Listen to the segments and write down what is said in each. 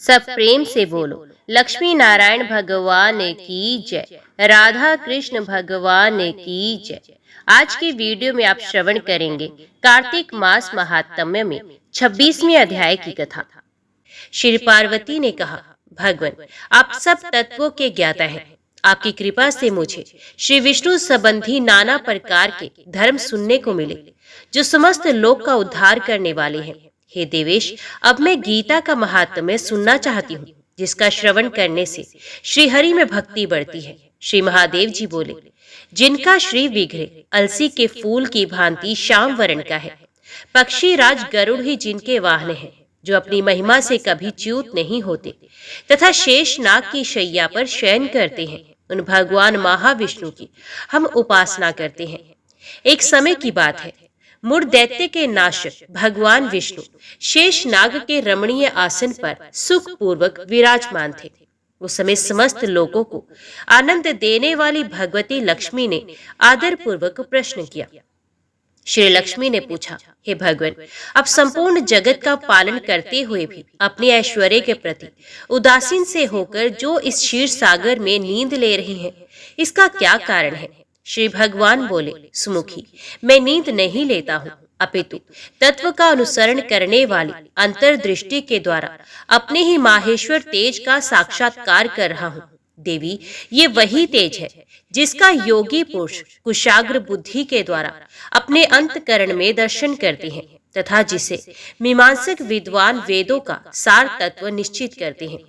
सब प्रेम से बोलो, लक्ष्मी नारायण भगवान की जय, राधा कृष्ण भगवान की जय। आज की वीडियो में आप श्रवण करेंगे कार्तिक मास महात्म्य में 26वें अध्याय की कथा। श्री पार्वती ने कहा, भगवान आप सब तत्वों के ज्ञाता हैं। आपकी कृपा से मुझे श्री विष्णु संबंधी नाना प्रकार के धर्म सुनने को मिले जो समस्त लोक का उद्धार करने वाले हैं। हे देवेश, अब मैं गीता का महात्म्य सुनना चाहती हूँ, जिसका श्रवण करने से श्री हरि में भक्ति बढ़ती है। श्री महादेव जी बोले, जिनका श्री विग्रह अलसी के फूल की भांति श्याम वर्ण का है, पक्षी राज गरुड़ ही जिनके वाहन है, जो अपनी महिमा से कभी च्युत नहीं होते तथा शेष नाग की शैया पर शयन करते हैं, उन भगवान महाविष्णु की हम उपासना करते हैं। एक समय की बात है, मूढ़ दैत्य के नाशक भगवान विष्णु शेष नाग के रमणीय आसन पर सुख पूर्वक विराजमान थे। उस समय समस्त लोगों को आनंद देने वाली भगवती लक्ष्मी ने आदर पूर्वक प्रश्न किया। श्री लक्ष्मी ने पूछा, हे भगवान, आप संपूर्ण जगत का पालन करते हुए भी अपने ऐश्वर्य के प्रति उदासीन से होकर जो इस क्षीर सागर में नींद ले रही हैं, इसका क्या कारण है? श्री भगवान बोले, सुमुखी, मैं नींद नहीं लेता हूँ, अपितु तत्व का अनुसरण करने वाली अंतर्दृष्टि के द्वारा अपने ही माहेश्वर तेज का साक्षात्कार कर रहा हूँ। देवी, ये वही तेज है जिसका योगी पुरुष कुशाग्र बुद्धि के द्वारा अपने अंतकरण में दर्शन करते हैं तथा जिसे मीमांसक विद्वान वेदों का सार तत्व निश्चित करते हैं।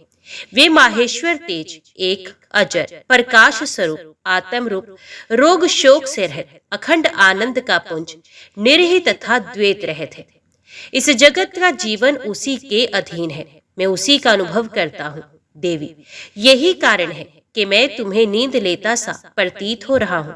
वे माहेश्वर तेज एक अजर प्रकाश स्वरूप आत्म रूप रोग शोक से रहित अखंड आनंद का पुंज निरही तथा द्वैत रहित है। इस जगत का जीवन उसी के अधीन है, मैं उसी का अनुभव करता हूँ। देवी, यही कारण है कि मैं तुम्हें नींद लेता सा प्रतीत हो रहा हूँ।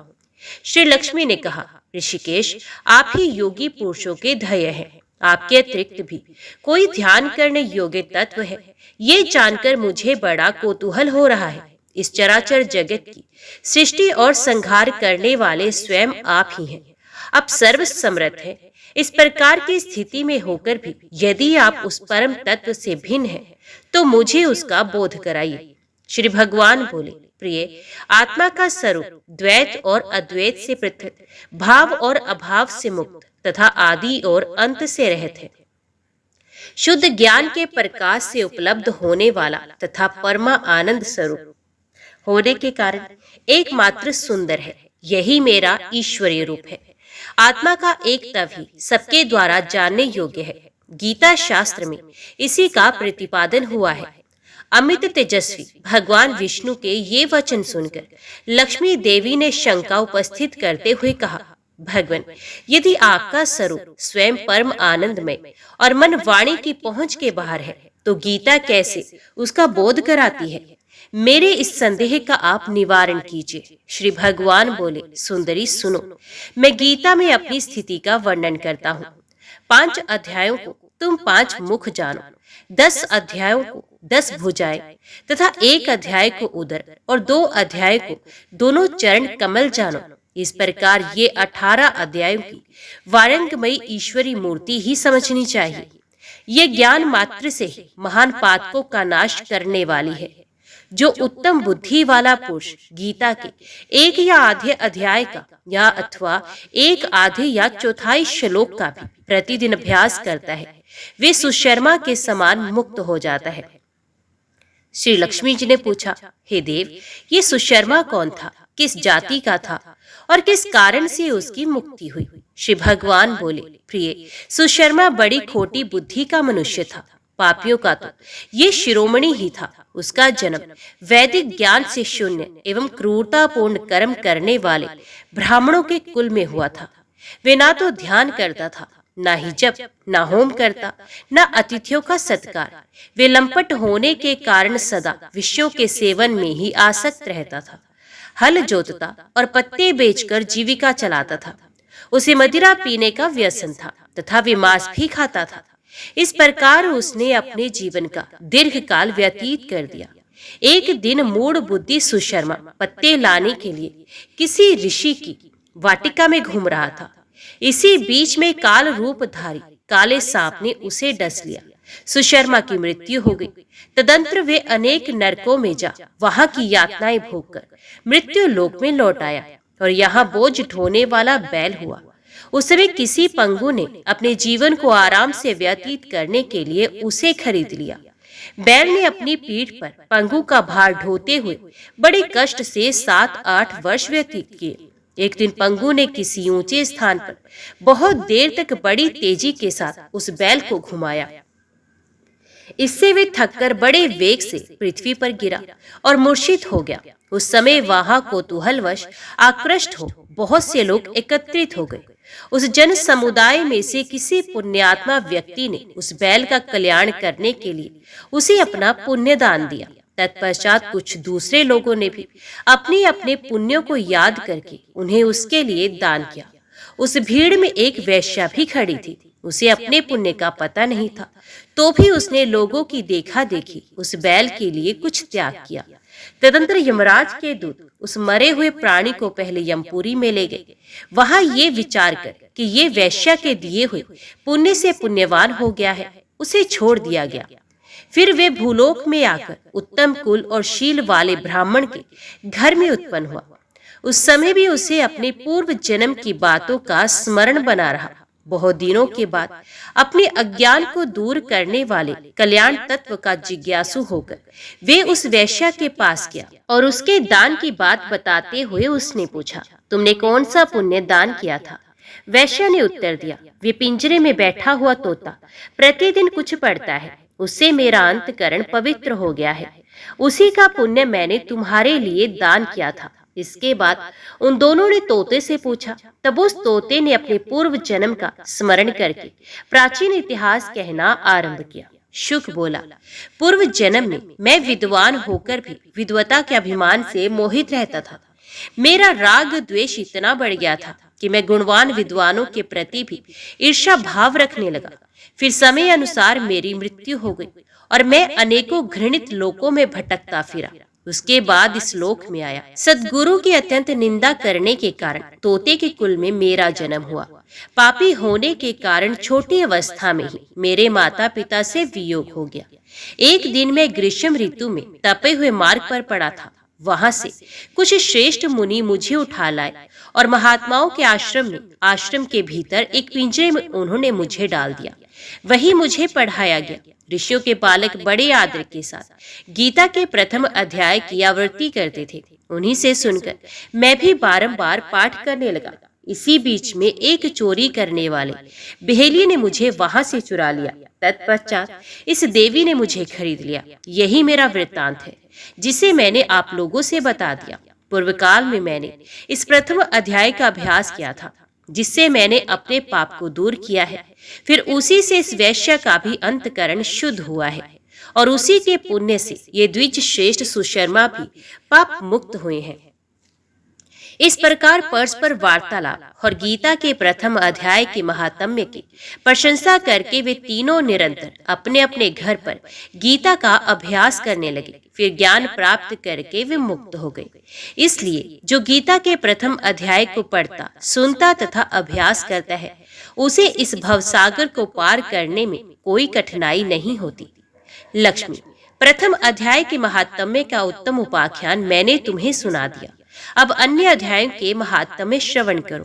श्री लक्ष्मी ने कहा, ऋषिकेश, आप ही योगी पुरुषों के ध्येय हैं। आपके अतिरिक्त भी कोई ध्यान करने योग्य तत्व है, ये जानकर मुझे बड़ा कौतूहल हो रहा है। इस चराचर जगत की सृष्टि और संहार करने वाले स्वयं आप ही हैं। आप सर्व समर्थ हैं। इस प्रकार की स्थिति में होकर भी यदि आप उस परम तत्व से भिन्न हैं, तो मुझे उसका बोध कराइए। श्री भगवान बोले, प्रिय, आत्मा का स्वरूप द्वैत और अद्वैत से पृथक, भाव और अभाव से मुक्त तथा आदि और अंत से रहित है। शुद्ध ज्ञान के प्रकाश से उपलब्ध होने वाला तथा परमा आनंद स्वरूप होने के कारण एकमात्र सुंदर है। यही मेरा ईश्वरीय रूप है। आत्मा का एक तभी सबके द्वारा जानने योग्य है। गीता शास्त्र में इसी का प्रतिपादन हुआ है। अमित तेजस्वी भगवान विष्णु के ये वचन सुनकर लक्ष्मी देवी ने शंका उपस्थित करते हुए कहा, भगवान, यदि आपका स्वरूप स्वयं परम आनंदमय और मन वाणी की पहुंच के बाहर है, तो गीता कैसे उसका बोध कराती है? मेरे इस संदेह का आप निवारण कीजिए। श्री भगवान बोले, सुंदरी सुनो, मैं गीता में अपनी स्थिति का वर्णन करता हूँ। 5 अध्यायों को तुम 5 मुख जानो, 10 अध्यायों को 10 भुजाएं तथा 1 अध्याय को उदर और 2 अध्याय को दोनों चरण कमल जानो। इस प्रकार ये 18 अध्यायों की वारंगमयी ईश्वरी मूर्ति ही समझनी चाहिए। ये ज्ञान मात्र से ही महान पातकों का नाश करने वाली है। जो उत्तम बुद्धि वाला पुरुष गीता के 1 या आधे अध्याय का या अथवा 1 आधे या चौथाई श्लोक का भी प्रतिदिन अभ्यास करता है, वे सुशर्मा के समान मुक्त हो जाता है। श्री लक्ष्मी जी ने पूछा, हे देव, ये सुशर्मा कौन था, किस जाति का था और किस कारण से उसकी मुक्ति हुई? श्री भगवान बोले, प्रिय, सुशर्मा बड़ी खोटी बुद्धि का मनुष्य था। पापियों का तो ये शिरोमणि ही था। उसका जन्म वैदिक ज्ञान से शून्य एवं क्रूरतापूर्ण कर्म करने वाले ब्राह्मणों के कुल में हुआ था। वे ना तो ध्यान करता था, ना ही जप, ना होम करता, ना अतिथियों का सत्कार। वे लंपट होने के कारण सदा विषयों के सेवन में ही आसक्त रहता था। हल जोतता और पत्ते बेचकर जीविका चलाता था। उसे मदिरा पीने का व्यसन था तथा वे मांस भी खाता था। इस प्रकार उसने अपने जीवन का दीर्घ काल व्यतीत कर दिया। एक दिन मूढ़ बुद्धि सुशर्मा पत्ते लाने के लिए किसी ऋषि की वाटिका में घूम रहा था। इसी बीच में काल रूपधारी काले सांप ने उसे डस लिया। सुशर्मा की मृत्यु हो गई तदंतर वे अनेक नरकों में जा वहां की यातनाएं भोगकर मृत्यु लोक में लौट आया और यहाँ बोझ ढोने वाला बैल हुआ। उस समय किसी पंगु ने अपने जीवन को आराम से व्यतीत करने के लिए उसे खरीद लिया। बैल ने अपनी पीठ पर पंगु का भार ढोते हुए बड़े कष्ट से 7-8 वर्ष व्यतीत किए। एक दिन पंगु ने किसी ऊंचे स्थान पर बहुत देर तक बड़ी तेजी के साथ उस बैल को घुमाया। इससे वे थककर बड़े वेग से पृथ्वी पर गिरा और मूर्छित हो गया। उस समय वहां कौतूहलवश आकृष्ट हो बहुत से लोग एकत्रित हो गए। उस जन समुदाय में से किसी पुण्यात्मा व्यक्ति ने उस बैल का कल्याण करने के लिए उसे अपना पुण्य दान दिया। तत्पश्चात कुछ दूसरे लोगों ने भी अपने अपने पुण्यों को याद करके उन्हें उसके लिए दान किया। उस भीड़ में एक वेश्या भी खड़ी थी। उसे अपने पुण्य का पता नहीं था, तो भी उसने लोगों की देखा देखी उस बैल के लिए कुछ त्याग किया। तदंतर यमराज के दूत उस मरे हुए प्राणी को पहले यमपुरी में ले गए। वहां ये विचार कर कि ये वेश्या के दिए हुए पुण्य से पुण्यवान हो गया है, उसे छोड़ दिया गया। फिर वे भूलोक में आकर उत्तम कुल और शील वाले ब्राह्मण के घर में उत्पन्न हुआ। उस समय भी उसे अपने पूर्व जन्म की बातों का स्मरण बना रहा। बहुत दिनों के बाद अपने अज्ञान को दूर करने वाले कल्याण तत्व का जिज्ञासु होकर वे उस वैश्या के पास गया और उसके दान की बात बताते हुए उसने पूछा, तुमने कौन सा पुण्य दान किया था? वैश्या ने उत्तर दिया, वे पिंजरे में बैठा हुआ तोता प्रतिदिन कुछ पढ़ता है, उससे मेरा अंतकरण पवित्र हो गया है। उसी का पुण्य मैंने तुम्हारे लिए दान किया था। इसके बाद उन दोनों ने तोते से पूछा। तब उस तोते ने अपने पूर्व जन्म का स्मरण करके प्राचीन इतिहास कहना आरंभ किया। शुक बोला, पूर्व जन्म में मैं विद्वान होकर भी विद्वता के अभिमान से मोहित रहता था। मेरा राग द्वेष इतना बढ़ गया था कि मैं गुणवान विद्वानों के प्रति भी ईर्ष्या भाव रखने लगा। फिर समय अनुसार मेरी मृत्यु हो गई और मैं अनेकों घृणित लोकों में भटकता फिरा। उसके बाद इस लोक में आया। सद्गुरु की अत्यंत निंदा करने के कारण तोते के कुल में मेरा जन्म हुआ। पापी होने के कारण छोटी अवस्था में ही मेरे माता पिता से वियोग हो गया। एक दिन मैं ग्रीष्म ऋतु में तपे हुए मार्ग पर पड़ा था। वहां से कुछ श्रेष्ठ मुनि मुझे उठा लाए और महात्माओं के आश्रम के भीतर एक पिंजरे में उन्होंने मुझे डाल दिया। वही मुझे पढ़ाया गया। ऋषियों के बालक बड़े आदर के साथ गीता के प्रथम अध्याय की आवृत्ति करते थे। उन्हीं से सुनकर मैं भी बारंबार पाठ करने लगा। इसी बीच में एक चोरी करने वाले बेहली ने मुझे वहां से चुरा लिया। तत्पश्चात इस देवी ने मुझे खरीद लिया। यही मेरा वृत्तांत है, जिसे मैंने आप लोगों से बता दिया। पूर्व काल में मैंने इस प्रथम अध्याय का अभ्यास किया था, जिससे मैंने अपने पाप को दूर किया है। फिर उसी से इस वैश्य का भी अंतकरण शुद्ध हुआ है और उसी के पुण्य से ये द्विज श्रेष्ठ सुशर्मा भी पाप मुक्त हुए हैं। इस प्रकार परस्पर वार्तालाप और गीता के प्रथम अध्याय के महात्म्य की प्रशंसा करके वे तीनों निरंतर अपने अपने घर पर गीता का अभ्यास करने लगे। फिर ज्ञान प्राप्त करके वे मुक्त हो गए। इसलिए जो गीता के प्रथम अध्याय को पढ़ता, सुनता तथा अभ्यास करता है, उसे इस भवसागर को पार करने में कोई कठिनाई नहीं होती। लक्ष्मी, प्रथम अध्याय के महात्म्य का उत्तम उपाख्यान मैंने तुम्हें सुना दिया। अब अन्य अध्यायों के महात्म्य श्रवण करो।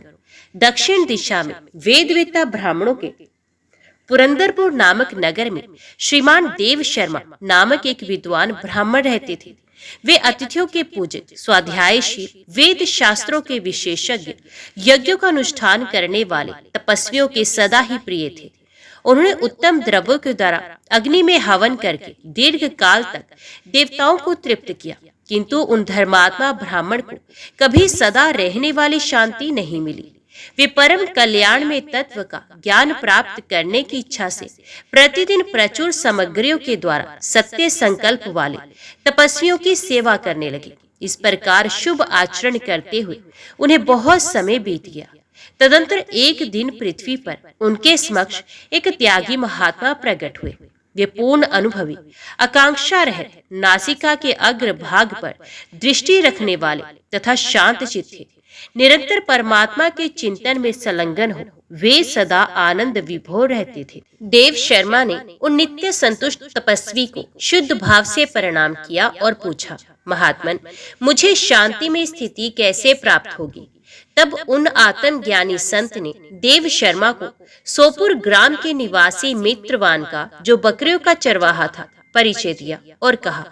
दक्षिण दिशा में वेदवेत्ता ब्राह्मणों के पुरंदरपुर नामक नगर में श्रीमान देव शर्मा नामक एक विद्वान ब्राह्मण रहते थे। वे अतिथियों के पूजक, स्वाध्यायशील, वेद शास्त्रों के विशेषज्ञ, यज्ञों का अनुष्ठान करने वाले तपस्वियों के सदा ही प्रिय थे। उन्होंने उत्तम द्रव्यों के द्वारा अग्नि में हवन करके दीर्घ काल तक देवताओं को तृप्त किया, किंतु उन धर्मात्मा ब्राह्मण को कभी सदा रहने वाली शांति नहीं मिली। वे परम कल्याण में तत्व का ज्ञान प्राप्त करने की इच्छा से प्रतिदिन प्रचुर सामग्रियों के द्वारा सत्य संकल्प वाले तपस्वियों की सेवा करने लगे। इस प्रकार शुभ आचरण करते हुए उन्हें बहुत समय बीत गया। तदंतर एक दिन पृथ्वी पर उनके समक्ष एक त्यागी महात्मा प्रकट हुए। वे पूर्ण अनुभवी, आकांक्षा रहित, नासिका के अग्र भाग पर दृष्टि रखने वाले तथा शांत चित्त थे। निरंतर परमात्मा के चिंतन में संलग्न हो, वे सदा आनंद विभोर रहते थे। देव शर्मा ने उन नित्य संतुष्ट तपस्वी को शुद्ध भाव से प्रणाम किया और पूछा, महात्मन, मुझे शांति में स्थिति कैसे प्राप्त होगी? तब उन आत्मज्ञानी संत ने देव शर्मा को सोपुर ग्राम के निवासी मित्रवान का, जो बकरियों का चरवाहा था, परिचय दिया और कहा,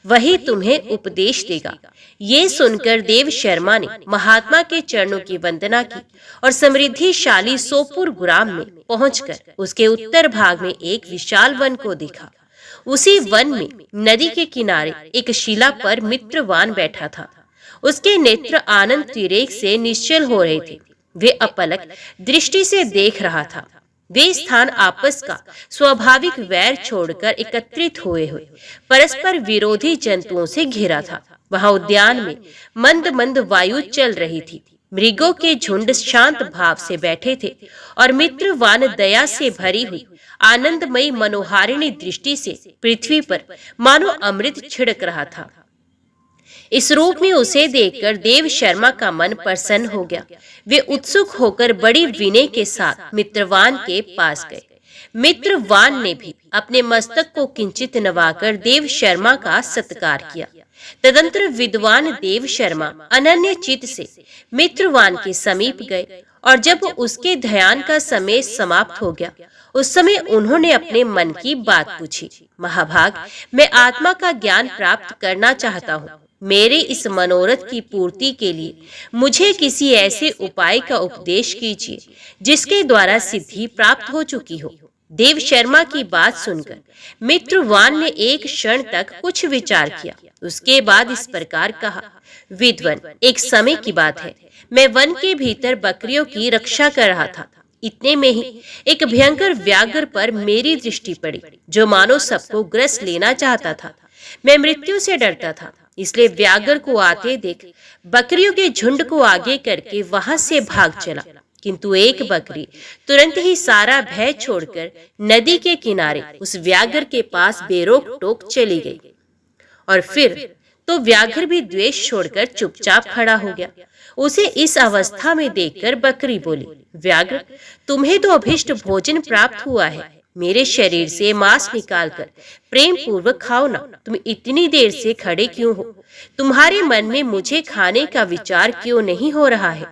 वही तुम्हें उपदेश देगा। ये सुनकर देव शर्मा ने महात्मा के चरणों की वंदना की और समृद्धिशाली सोपुर ग्राम में पहुंचकर उसके उत्तर भाग में एक विशाल वन को देखा। उसी वन में नदी के किनारे एक शिला पर मित्रवान बैठा था। उसके नेत्र आनंद तिरेक से निश्चल हो रहे थे। वे अपलक दृष्टि से देख रहा था। वे स्थान आपस का स्वाभाविक वैर छोड़कर एकत्रित हुए परस्पर विरोधी जंतुओं से घिरा था। वहां उद्यान में मंद मंद वायु चल रही थी। मृगों के झुंड शांत भाव से बैठे थे और मित्रवान दया से भरी हुई आनंदमयी मनोहारिणी दृष्टि से पृथ्वी पर मानो अमृत छिड़क रहा था। इस रूप में उसे देखकर देव शर्मा का मन प्रसन्न हो गया। वे उत्सुक होकर बड़ी विनय के साथ मित्रवान के पास गए। मित्रवान ने भी अपने मस्तक को किंचित नवाकर देव शर्मा का सत्कार किया। तदंतर विद्वान देव शर्मा अनन्य चित्त से मित्रवान के समीप गए और जब उसके ध्यान का समय समाप्त हो गया, उस समय उन्होंने अपने मन की बात पूछी, महाभाग, मैं आत्मा का ज्ञान प्राप्त करना चाहता हूँ। मेरे इस मनोरथ की पूर्ति के लिए मुझे किसी ऐसे उपाय का उपदेश कीजिए जिसके द्वारा सिद्धि प्राप्त हो चुकी हो। देव शर्मा की बात सुनकर मित्रवान ने एक क्षण तक कुछ विचार किया। उसके बाद इस प्रकार कहा, विद्वन, एक समय की बात है, मैं वन के भीतर बकरियों की रक्षा कर रहा था। इतने में ही एक भयंकर व्याघ्र पर मेरी दृष्टि पड़ी, जो मानो सबको ग्रस लेना चाहता था। मैं मृत्यु से डरता था, इसलिए व्याघ्र को आते देख बकरियों के झुंड को आगे करके वहां से भाग चला। किंतु एक बकरी तुरंत ही सारा भय छोड़कर नदी के किनारे उस व्याघ्र के पास बेरोक टोक चली गई। और फिर तो व्याघ्र भी द्वेष छोड़कर चुपचाप खड़ा हो गया। उसे इस अवस्था में देखकर बकरी बोली, व्याघ्र, तुम्हें तो अभिष्ट भोजन प्राप्त हुआ है। मेरे शरीर से मांस निकालकर प्रेम पूर्वक खाओ ना। तुम इतनी देर से खड़े क्यों हो? तुम्हारे मन में मुझे खाने का विचार क्यों नहीं हो रहा है?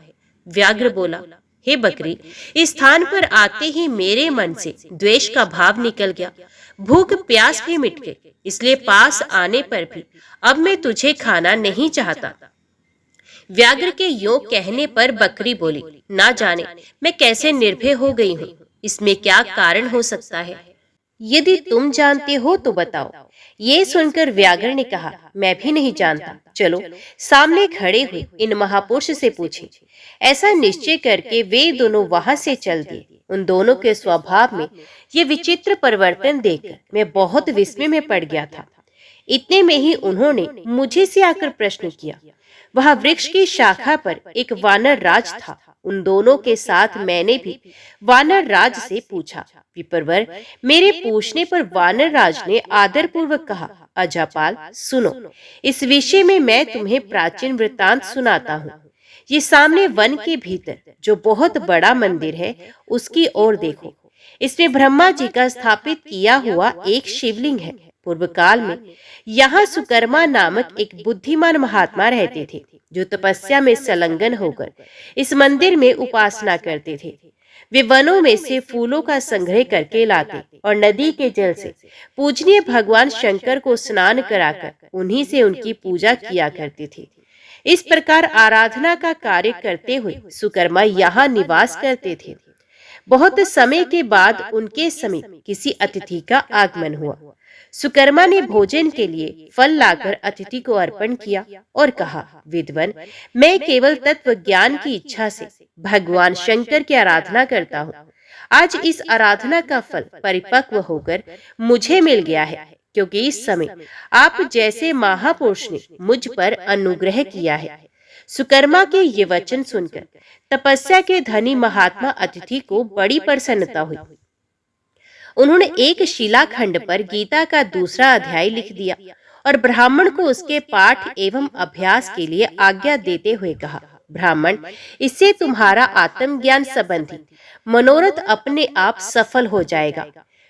व्याघ्र बोला, हे बकरी, इस स्थान पर आते ही मेरे मन से द्वेष का भाव निकल गया। भूख प्यास भी मिट गई, इसलिए पास आने पर भी अब मैं तुझे खाना नहीं चाहता। व्याघ्र के यों कहने पर बकरी बोली, ना जाने मैं कैसे निर्भय हो गई हूँ। इसमें क्या कारण हो सकता है? यदि तुम जानते हो तो बताओ। ये सुनकर व्याघ्र ने कहा, मैं भी नहीं जानता। चलो सामने खड़े हुए इन महापुरुष से पूछें। ऐसा निश्चय करके वे दोनों वहां से चल दिए। उन दोनों के स्वभाव में ये विचित्र परिवर्तन देखकर मैं बहुत विस्मय में पड़ गया था। इतने में ही उन्होंने मुझे से आकर प्रश्न किया। वह वृक्ष की शाखा पर एक वानर राज था। उन दोनों के साथ मैंने भी वानर राज से पूछा। विप्रवर, मेरे पूछने पर वानर राज ने आदर पूर्वक कहा, अजापाल, सुनो, इस विषय में मैं तुम्हें प्राचीन वृत्तांत सुनाता हूँ। ये सामने वन के भीतर जो बहुत बड़ा मंदिर है, उसकी ओर देखो। इसमें ब्रह्मा जी का स्थापित किया हुआ एक शिवलिंग है। पूर्व काल में यहाँ सुकर्मा नामक एक बुद्धिमान महात्मा रहते थे, जो तपस्या में संलग्न होकर इस मंदिर में उपासना करते थे। वे वनों में से फूलों का संग्रह करके लाते और नदी के जल से पूजनीय भगवान शंकर को स्नान कराकर उन्हीं से उनकी पूजा किया करते थे। इस प्रकार आराधना का कार्य करते हुए सुकर्मा यहाँ निवास करते थे। बहुत समय के बाद उनके समीप किसी अतिथि का आगमन हुआ। सुकर्मा ने भोजन के लिए फल लाकर अतिथि को अर्पण किया और कहा, विद्वन, मैं केवल तत्व ज्ञान की इच्छा से भगवान शंकर की आराधना करता हूँ। आज इस आराधना का फल परिपक्व होकर मुझे मिल गया है, क्योंकि इस समय आप जैसे महापुरुष ने मुझ पर अनुग्रह किया है। सुकर्मा के ये वचन सुनकर तपस्या के धनी महात्मा अतिथि को बड़ी प्रसन्नता हुई। उन्होंने एक शिलाखंड पर गीता का दूसरा अध्याय लिख दिया और ब्राह्मण को उसके पाठ एवं अभ्यास के लिए आज्ञा देते हुए कहा, ब्राह्मण, इससे तुम्हारा आत्मज्ञान संबंधी मनोरथ अपने आप सफल हो जाएगा।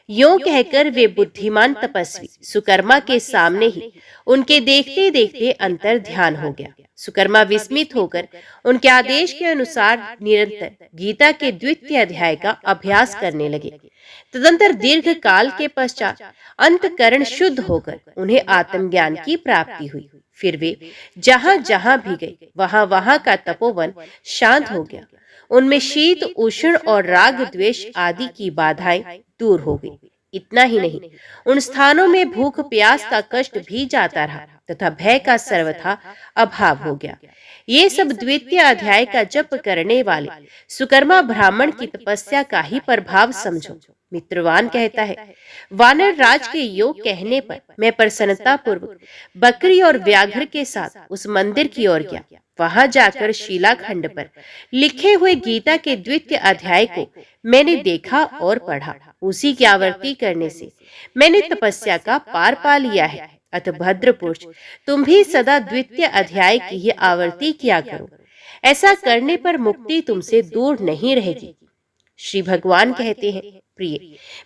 यूं कहकर वे बुद्धिमान तपस्वी सुकर्मा के सामने ही उनके देखते देखते अंतर ध्यान हो गया। सुकर्मा विस्मित होकर उनके आदेश के अनुसार निरंतर गीता के द्वितीय अध्याय का अभ्यास करने लगे। तदंतर दीर्घ काल के पश्चात अंतकरण शुद्ध होकर उन्हें आत्मज्ञान की प्राप्ति हुई। फिर वे जहां जहां भी गए वहां वहां का तपोवन शांत हो गया। उनमें शीत उष्ण और राग द्वेष आदि की बाधाएं दूर हो गई। इतना ही नहीं, उन स्थानों में भूख प्यास का कष्ट भी जाता रहा तथा भय का सर्वथा अभाव हो गया। ये सब द्वितीय अध्याय का जप करने वाले सुकर्मा ब्राह्मण की तपस्या का ही प्रभाव समझो। मित्रवान कहता है, वानर राज के योग कहने पर मैं प्रसन्नता पूर्वक बकरी और व्याघ्र के साथ उस मंदिर की ओर गया। वहां जाकर शिलाखंड पर लिखे हुए गीता के द्वितीय अध्याय को मैंने देखा और पढ़ा। उसी की आवृत्ति करने से मैंने तपस्या का पार पा लिया है। अतः भद्र पुरुष, तुम भी सदा द्वितीय अध्याय की ही आवृत्ति किया करो। ऐसा करने पर मुक्ति तुमसे दूर नहीं रहेगी। श्री भगवान कहते हैं, प्रिय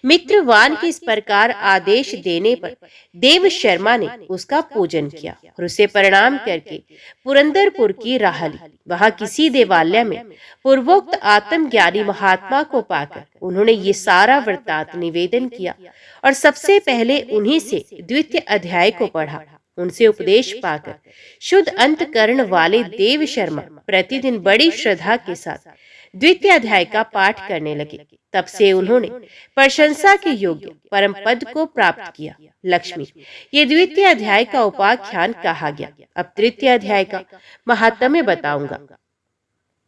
मित्रवान के इस प्रकार आदेश देने पर देव शर्मा ने उसका पूजन किया और उसे प्रणाम करके पुरंदरपुर की राह ली। वहां किसी देवालय में पूर्वोक्त आत्मज्ञानी महात्मा को पाकर उन्होंने ये सारा वृत्तांत निवेदन किया और सबसे पहले उन्हीं से द्वितीय अध्याय को पढ़ा। उनसे उपदेश पाकर शुद्ध अंतकरण वाले देव शर्मा प्रतिदिन बड़ी श्रद्धा के साथ द्वितीय अध्याय का पाठ करने लगे। तब से उन्होंने प्रशंसा के योग्य परम पद को प्राप्त किया। लक्ष्मी, ये द्वितीय अध्याय का उपाख्यान कहा गया। अब तृतीय अध्याय का महात्म्य बताऊंगा।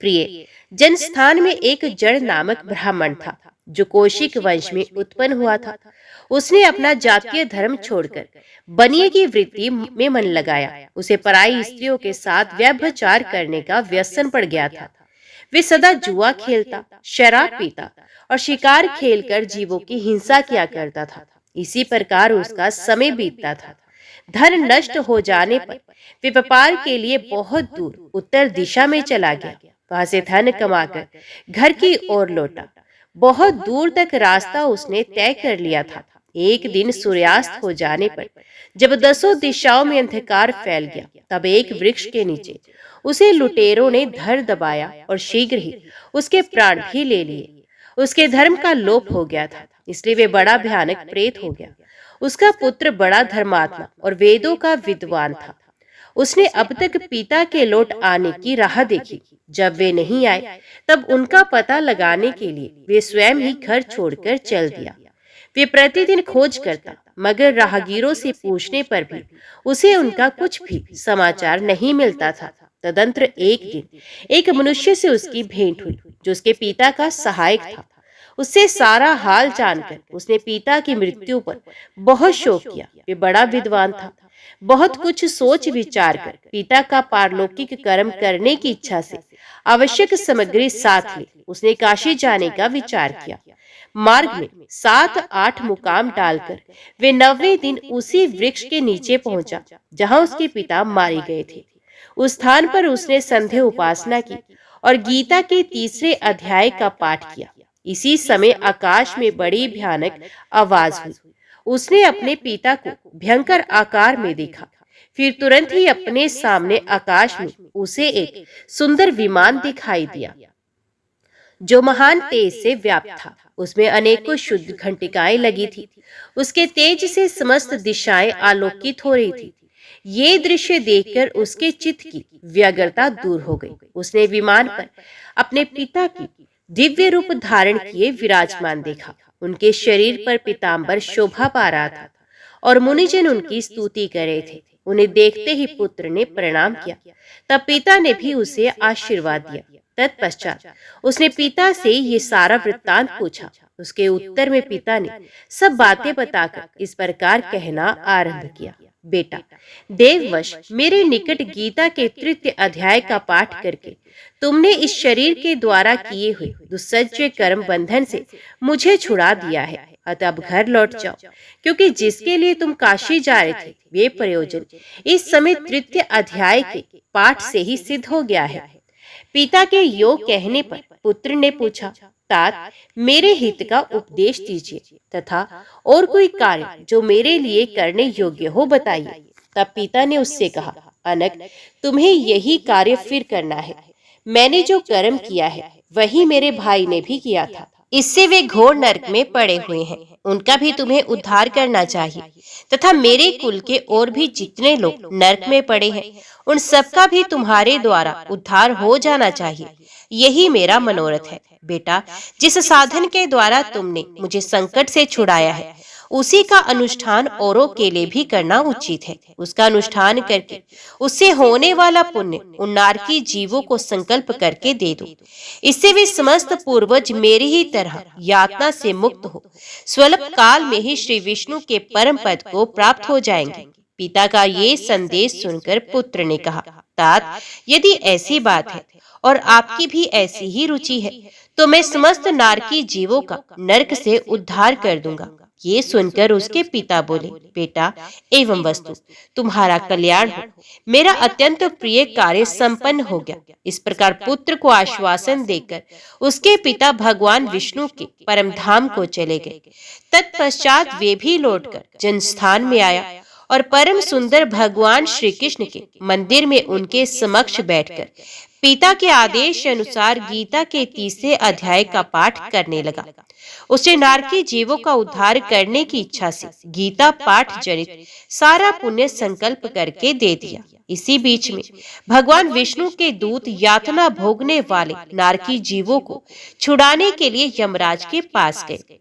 प्रिय, जनस्थान में एक जड़ नामक ब्राह्मण था जो कौशिक वंश में उत्पन्न हुआ था। उसने अपना जातीय धर्म छोड़कर बनिए की वृत्ति में मन लगाया। उसे पराई स्त्रियों के साथ व्यभिचार करने का व्यसन पड़ गया था। वे सदा जुआ खेलता, शराब पीता और शिकार खेलकर जीवों की हिंसा किया करता था। इसी प्रकार उसका समय बीतता था। धन नष्ट हो जाने पर वे व्यापार के लिए बहुत दूर उत्तर दिशा में चला गया। वहां से धन कमाकर घर की ओर लौटा। बहुत दूर तक रास्ता उसने तय कर लिया था। एक दिन सूर्यास्त हो जाने पर जब दसों दिशाओं में अंधकार फैल गया, तब एक वृक्ष के नीचे उसे लुटेरों ने धर दबाया और शीघ्र ही उसके प्राण भी ले लिए। उसके धर्म का लोप हो गया था, इसलिए वे बड़ा भयानक प्रेत हो गया। उसका पुत्र बड़ा धर्मात्मा और वेदों का विद्वान था। उसने अब तक पिता के लौट आने की राह देखी। जब वे नहीं आए, तब उनका पता लगाने के लिए वे स्वयं ही घर छोड़कर चल दिया। वे प्रतिदिन खोज करता, मगर राहगीरों से पूछने पर भी उसे उनका कुछ भी समाचार नहीं मिलता था। तदंतर एक दिन एक मनुष्य से उसकी भेंट हुई जो उसके पिता का सहायक था। उससे सारा हाल जानकर उसने पिता की मृत्यु पर बहुत शोक किया। वे बड़ा विद्वान था। बहुत कुछ सोच विचार कर पिता का पारलौकिक कर्म करने की इच्छा से आवश्यक सामग्री साथ ले उसने काशी जाने का विचार किया। मार्ग में 7-8 मुकाम डालकर वे 9वें दिन उसी वृक्ष के नीचे पहुंचा जहां उसके पिता मारे गए थे। उस स्थान पर उसने संध्या उपासना की और गीता के 3रे अध्याय का पाठ किया। इसी समय आकाश में बड़ी भयानक आवाज हुई। उसने अपने पिता को भयंकर आकार में देखा। फिर तुरंत ही अपने सामने आकाश में उसे एक सुंदर विमान दिखाई दिया जो महान तेज से व्याप्त था। उसमें अनेकों शुद्ध घंटिकाएं लगी थी। उसके तेज से समस्त दिशाएं आलोकित हो रही थी। ये दृश्य देखकर उसके चित्त की व्यग्रता दूर हो गई। उसने विमान पर अपने पिता की दिव्य रूप धारण किए विराजमान देखा। उनके शरीर पर पीतांबर शोभा पा रहा था और मुनिजन उनकी स्तुति कर रहे थे। उन्हें देखते ही पुत्र ने प्रणाम किया। तब पिता ने भी उसे आशीर्वाद दिया। तत्पश्चात उसने पिता से ये सारा वृत्तांत पूछा। उसके उत्तर में पिता ने सब बातें बताकर इस प्रकार कहना आरंभ किया। बेटा, देववश मेरे निकट गीता के 3य अध्याय का पाठ करके तुमने इस शरीर के द्वारा किए हुए दुस्सह्य कर्म बंधन से मुझे छुड़ा दिया है। अतः अब घर लौट जाओ, क्योंकि जिसके लिए तुम काशी जा रहे थे वे प्रयोजन इस समय 3य अध्याय के पाठ से ही सिद्ध हो गया है। पिता के यो कहने पर पुत्र ने पूछा, तात, मेरे हित का उपदेश दीजिए तथा और कोई कार्य जो मेरे लिए करने योग्य हो बताइए। तब पिता ने उससे कहा, अनक, तुम्हें यही कार्य फिर करना है। मैंने जो कर्म किया है वही मेरे भाई ने भी किया था। इससे वे घोर नरक में पड़े हुए हैं। उनका भी तुम्हें उद्धार करना चाहिए तथा मेरे कुल के और भी जितने लोग नरक में पड़े हैं उन सबका भी तुम्हारे द्वारा उद्धार हो जाना चाहिए। यही मेरा मनोरथ है। बेटा, जिस साधन के द्वारा तुमने मुझे संकट से छुड़ाया है उसी का अनुष्ठान औरों के लिए भी करना उचित है। उसका अनुष्ठान करके उससे होने वाला पुण्य उन नारकी जीवों को संकल्प करके दे दो। इससे वे समस्त पूर्वज मेरी ही तरह यातना से मुक्त हो स्वल्प काल में ही श्री विष्णु के परम पद को प्राप्त हो जाएंगे। पिता का ये संदेश सुनकर पुत्र ने कहा, तात, यदि ऐसी बात है और आपकी भी ऐसी ही रुचि है तो मैं समस्त नारकी जीवों का नरक से उद्धार कर दूंगा। ये सुनकर उसके पिता बोले, बेटा एवं वस्तु तुम्हारा कल्याण हो। मेरा अत्यंत प्रिय कार्य संपन्न हो गया। इस प्रकार पुत्र को आश्वासन देकर उसके पिता भगवान विष्णु के परम धाम को चले गए। तत्पश्चात वे भी लौटकर जनस्थान में आया और परम सुंदर भगवान श्री कृष्ण के मंदिर में उनके समक्ष बैठकर पिता के आदेश अनुसार गीता के 30वें अध्याय का पाठ करने लगा। उसने नारकी जीवों का उद्धार करने की इच्छा से गीता पाठ जनित सारा पुण्य संकल्प करके दे दिया। इसी बीच में भगवान विष्णु के दूत यातना भोगने वाले नारकी जीवों को छुड़ाने के लिए यमराज के पास गए।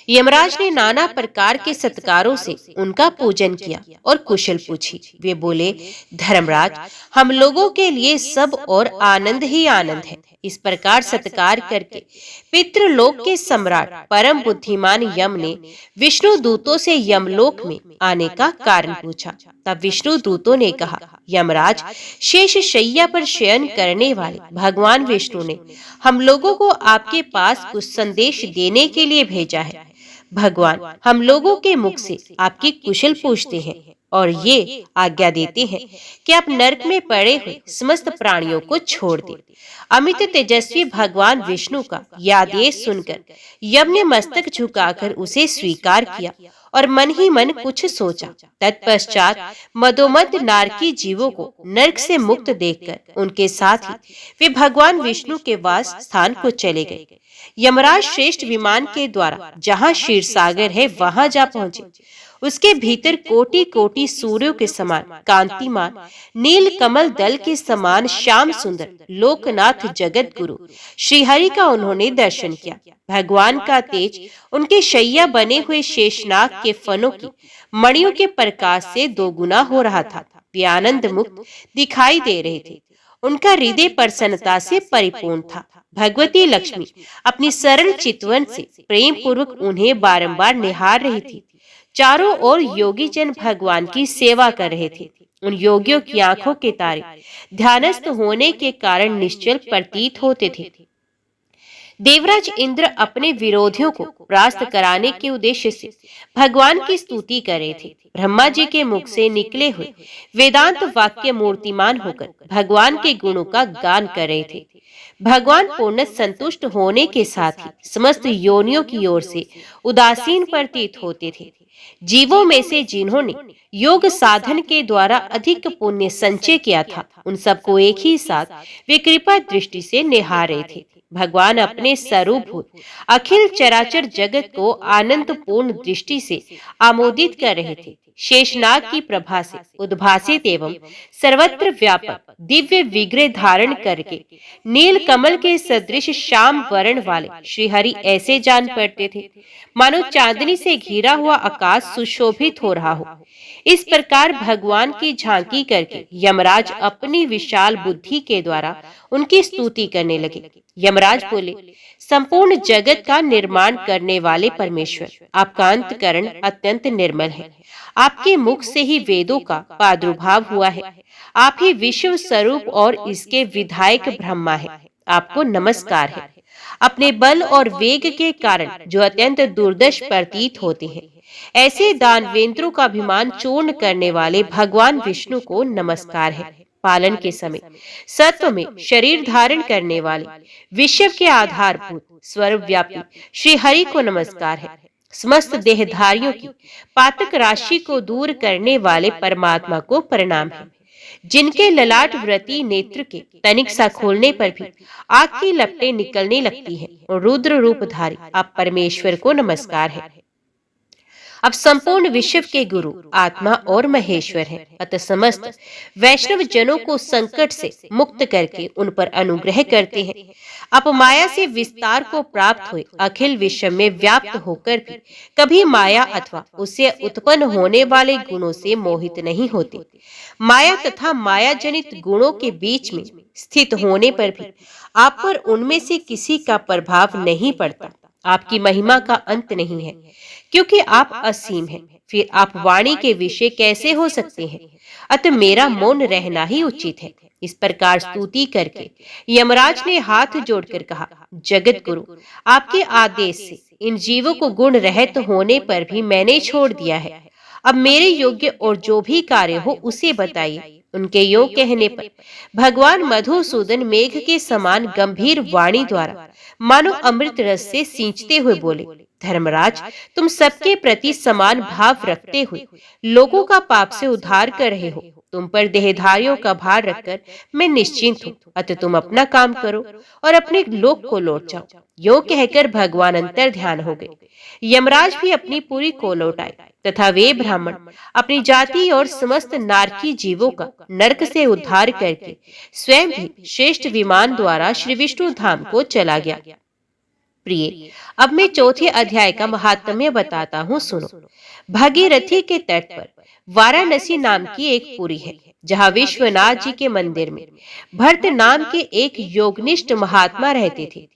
यमराज ने नाना प्रकार के सत्कारों से उनका पूजन किया और कुशल पूछी। वे बोले, धर्मराज, हम लोगों के लिए सब और आनंद ही आनंद है। इस प्रकार सत्कार करके पितृलोक के सम्राट परम बुद्धिमान यम ने विष्णु दूतों से यमलोक में आने का कारण पूछा। तब विष्णु दूतों ने कहा, यमराज, शेष शैया पर शयन करने वाले भगवान विष्णु ने हम लोगों को आपके पास कुछ संदेश देने के लिए भेजा है। भगवान हम लोगों के मुख से आपकी कुशल पूछते हैं और ये आज्ञा देते हैं कि आप नरक में पड़े हुए समस्त प्राणियों को छोड़ दें। अमित तेजस्वी भगवान विष्णु का यह आदेश सुनकर यम ने मस्तक झुकाकर उसे स्वीकार किया और मन ही मन कुछ सोचा। तत्पश्चात मदोमद नारकी जीवों को नरक से मुक्त देखकर उनके साथ ही वे भगवान विष्णु के वास स्थान को चले गए। यमराज श्रेष्ठ विमान के द्वारा जहाँ क्षीर सागर है वहां जा पहुंचे। उसके भीतर कोटि कोटि सूर्यों के समान कांतिमान, नील कमल दल के समान श्याम सुंदर लोकनाथ जगत गुरु श्रीहरि का उन्होंने दर्शन किया। भगवान का तेज उनके शैया बने हुए शेषनाग के फनों की मणियों के प्रकाश से दोगुना हो रहा था। वे आनंद मुक्त दिखाई दे रहे थे। उनका हृदय प्रसन्नता से परिपूर्ण था। भगवती लक्ष्मी अपनी सरल चितवन से प्रेम पूर्वक उन्हें बारंबार निहार रही थी। चारों ओर योगी जन भगवान की सेवा कर रहे थे। उन योगियों की आंखों के तारे ध्यानस्थ होने के कारण निश्चल प्रतीत होते थे। देवराज इंद्र अपने विरोधियों को परास्त कराने के उद्देश्य से भगवान की स्तुति कर रहे थे। ब्रह्मा जी के मुख से निकले हुए वेदांत वाक्य मूर्तिमान होकर भगवान के गुणों का गान कर रहे थे। भगवान पूर्ण संतुष्ट होने के साथ ही समस्त योनियों की ओर से उदासीन प्रतीत होते थे। जीवों में से जिन्होंने योग साधन के द्वारा अधिक पुण्य संचय किया था उन सबको एक ही साथ वे कृपा दृष्टि से निहार रहे थे। भगवान अपने स्वरूपभूत अखिल चराचर जगत को आनंद पूर्ण दृष्टि से आमोदित कर रहे थे। शेषनाग की प्रभा से उद्भासित एवं सर्वत्र व्यापक दिव्य विग्रह धारण करके नील कमल के सदृश श्याम वर्ण वाले श्रीहरि ऐसे जान पड़ते थे मानो चांदनी से घिरा हुआ आकाश सुशोभित हो रहा हो। इस प्रकार भगवान की झांकी करके यमराज अपनी विशाल बुद्धि के द्वारा उनकी स्तुति करने लगे। यमराज बोले, संपूर्ण जगत का निर्माण करने वाले परमेश्वर, आपका अंतकरण अत्यंत निर्मल है। आपके मुख से ही वेदों का प्रादुर्भाव हुआ है। आप ही विश्व स्वरूप और इसके विधायक ब्रह्मा है। आपको नमस्कार है। अपने बल और वेग के कारण जो अत्यंत दुर्दश प्रतीत होते हैं, ऐसे दानवेंद्रों का अभिमान चूर्ण करने वाले भगवान विष्णु को नमस्कार है। पालन के समय सत्व में शरीर धारण करने वाले विश्व के आधारभूत सर्वव्यापी श्री हरि को नमस्कार है। समस्त देहधारियों की पातक राशि को दूर करने वाले परमात्मा को प्रणाम है। जिनके ललाट व्रती नेत्र के तनिक सा खोलने पर भी आग की लपटें निकलने लगती हैं और रुद्र रूपधारी आप परमेश्वर को नमस्कार है। अब संपूर्ण विश्व के गुरु आत्मा और महेश्वर हैं, अतः समस्त वैष्णव जनों को संकट से मुक्त करके उन पर अनुग्रह करते हैं। आप माया से विस्तार को प्राप्त हुए अखिल विश्व में व्याप्त होकर भी कभी माया अथवा उससे उत्पन्न होने वाले गुणों से मोहित नहीं होते। माया तथा माया जनित गुणों के बीच में स्थित होने पर भी आप पर उनमें से किसी का प्रभाव नहीं पड़ता। आपकी महिमा का अंत नहीं है, क्योंकि आप असीम हैं। फिर आप वाणी के विषय कैसे हो सकते हैं? अतः मेरा मौन रहना ही उचित है। इस प्रकार स्तुति करके यमराज ने हाथ जोड़कर कहा, जगत गुरु, आपके आदेश से इन जीवों को गुण रहित होने पर भी मैंने छोड़ दिया है। अब मेरे योग्य और जो भी कार्य हो उसे बताइए। उनके योग कहने पर भगवान मधुसूदन मेघ के समान गंभीर वाणी द्वारा मानो अमृत रस से सींचते हुए बोले, धर्मराज, तुम सबके प्रति समान भाव रखते हुए लोगों का पाप से उद्धार कर रहे हो। तुम पर देहधारियों का भार रखकर मैं निश्चिंत हूँ। अतः तुम अपना काम करो और अपने लोक को लौट जाओ। यो कहकर भगवान अंतर ध्यान हो गए। यमराज भी अपनी पुरी को लौट आए तथा वे ब्राह्मण अपनी जाति और समस्त नारकी जीवों का नरक से उद्धार करके स्वयं भी श्रेष्ठ विमान द्वारा श्री विष्णु धाम को चला गया। प्रिय, अब मैं चौथे अध्याय का महात्म्य बताता हूँ, सुनो। भागीरथी के तट पर वाराणसी नाम की एक पुरी है, जहाँ विश्वनाथ जी के मंदिर में भरत नाम के एक योगनिष्ठ महात्मा रहते थे,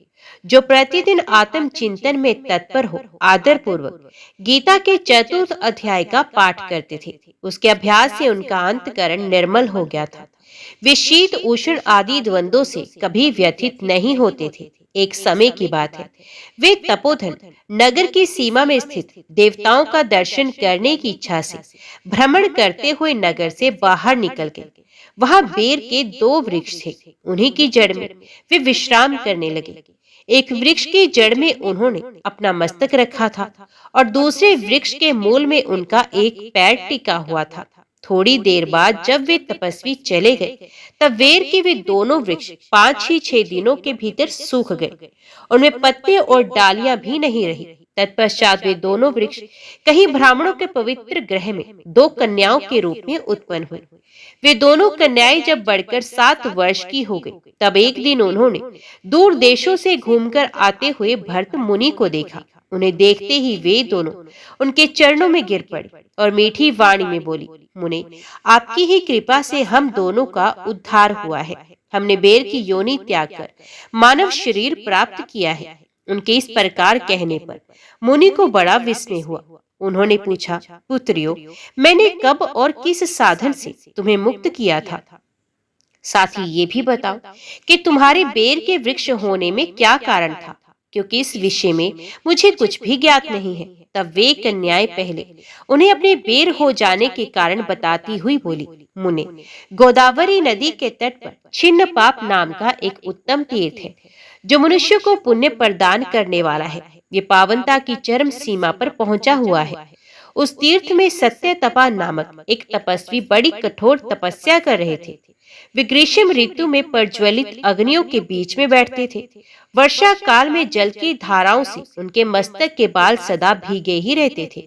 जो प्रतिदिन आत्म चिंतन में तत्पर हो आदर पूर्वक गीता के चतुर्थ अध्याय का पाठ करते थे। उसके अभ्यास से उनका अंतकरण निर्मल हो गया था। वे शीत उष्ण आदि द्वंद्वों से कभी व्यथित नहीं होते थे। एक समय की बात है, वे तपोधन नगर की सीमा में स्थित देवताओं का दर्शन करने की इच्छा से भ्रमण करते हुए नगर से बाहर निकल गए। वहां बेर के 2 वृक्ष थे। उन्हीं की जड़ में वे विश्राम करने लगे। एक वृक्ष की जड़ में उन्होंने अपना मस्तक रखा था और दूसरे वृक्ष के मूल में उनका एक पैर टिका हुआ था। थोड़ी देर बाद जब वे तपस्वी चले गए, तब वेर के वे दोनों वृक्ष 5 ही 6 दिनों के भीतर सूख गए। उनमें पत्ते और डालियां भी नहीं रही। तत्पश्चात वे दोनों वृक्ष कहीं ब्राह्मणों के पवित्र ग्रह में 2 कन्याओं के रूप में उत्पन्न हुए। वे दोनों कन्याएं जब बढ़कर 7 वर्ष की हो गई, तब एक दिन उन्होंने दूर देशों से घूमकर आते हुए भरत मुनि को देखा। उन्हें देखते ही वे दोनों उनके चरणों में गिर पड़ी और मीठी वाणी में बोली, मुने, आपकी ही कृपा से हम दोनों का उद्धार हुआ है। हमने बेर की योनि त्याग कर मानव शरीर प्राप्त किया है। उनके इस प्रकार कहने पर मुनि को बड़ा विस्मय हुआ। उन्होंने पूछा, पुत्रियों, मैंने कब और किस साधन से तुम्हें मुक्त किया था? साथ ही ये भी बताओ कि तुम्हारे बेर के वृक्ष होने में क्या कारण था, क्योंकि इस विषय में मुझे कुछ भी ज्ञात नहीं है। तब वे कन्याएं पहले उन्हें अपने बेर हो जाने के कारण बताती हुई बोली, मुने, गोदावरी नदी के तट पर छिन्न पाप नाम का एक उत्तम तीर्थ है, जो मनुष्य को पुण्य प्रदान करने वाला है। ये पावनता की चरम सीमा पर पहुंचा हुआ है। उस तीर्थ में सत्य तपा नामक एक तपस्वी बड़ी कठोर तपस्या कर रहे थे। वे ग्रीष्म ऋतु में प्रज्वलित अग्नियों के बीच में बैठते थे। वर्षा काल में जल की धाराओं से उनके मस्तक के बाल सदा भीगे ही रहते थे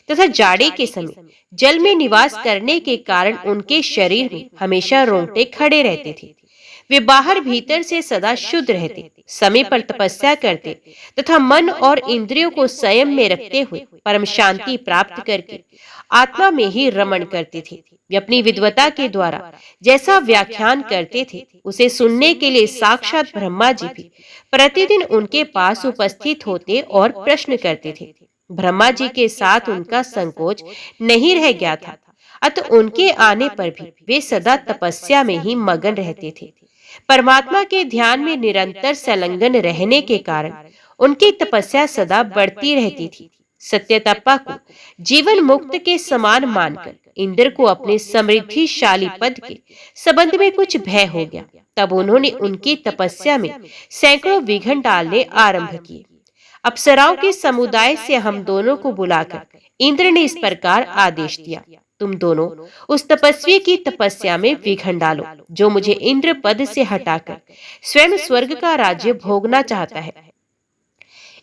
तथा जाड़े के समय जल में निवास करने के कारण उनके शरीर में हमेशा रोंगटे खड़े रहते थे। वे बाहर भीतर से सदा शुद्ध रहते, समय पर तपस्या करते तथा मन और इंद्रियों को संयम में रखते हुए परम शांति प्राप्त करके आत्मा में ही रमण करते थे। वे अपनी विद्वता के द्वारा जैसा व्याख्यान करते थे, उसे सुनने के लिए साक्षात ब्रह्मा जी भी प्रतिदिन उनके पास उपस्थित होते और प्रश्न करते थे। ब्रह्मा जी के साथ उनका संकोच नहीं रह गया था, अतः उनके आने पर भी वे सदा तपस्या में ही मगन रहते थे। परमात्मा के ध्यान में निरंतर संलग्न रहने के कारण उनकी तपस्या सदा बढ़ती रहती थी। सत्य तपा को जीवन मुक्त के समान मानकर इंद्र को अपने समृद्धिशाली पद के संबंध में कुछ भय हो गया। तब उन्होंने उनकी तपस्या में सैकड़ों विघ्न डालने आरंभ किए। अप्सराओं के समुदाय से हम दोनों को बुलाकर इंद्र ने इस प्रकार आदेश दिया, तुम दोनों उस तपस्वी की तपस्या में विघ्न डालो जो मुझे इंद्र पद से हटाकर स्वयं स्वर्ग का राज्य भोगना चाहता है।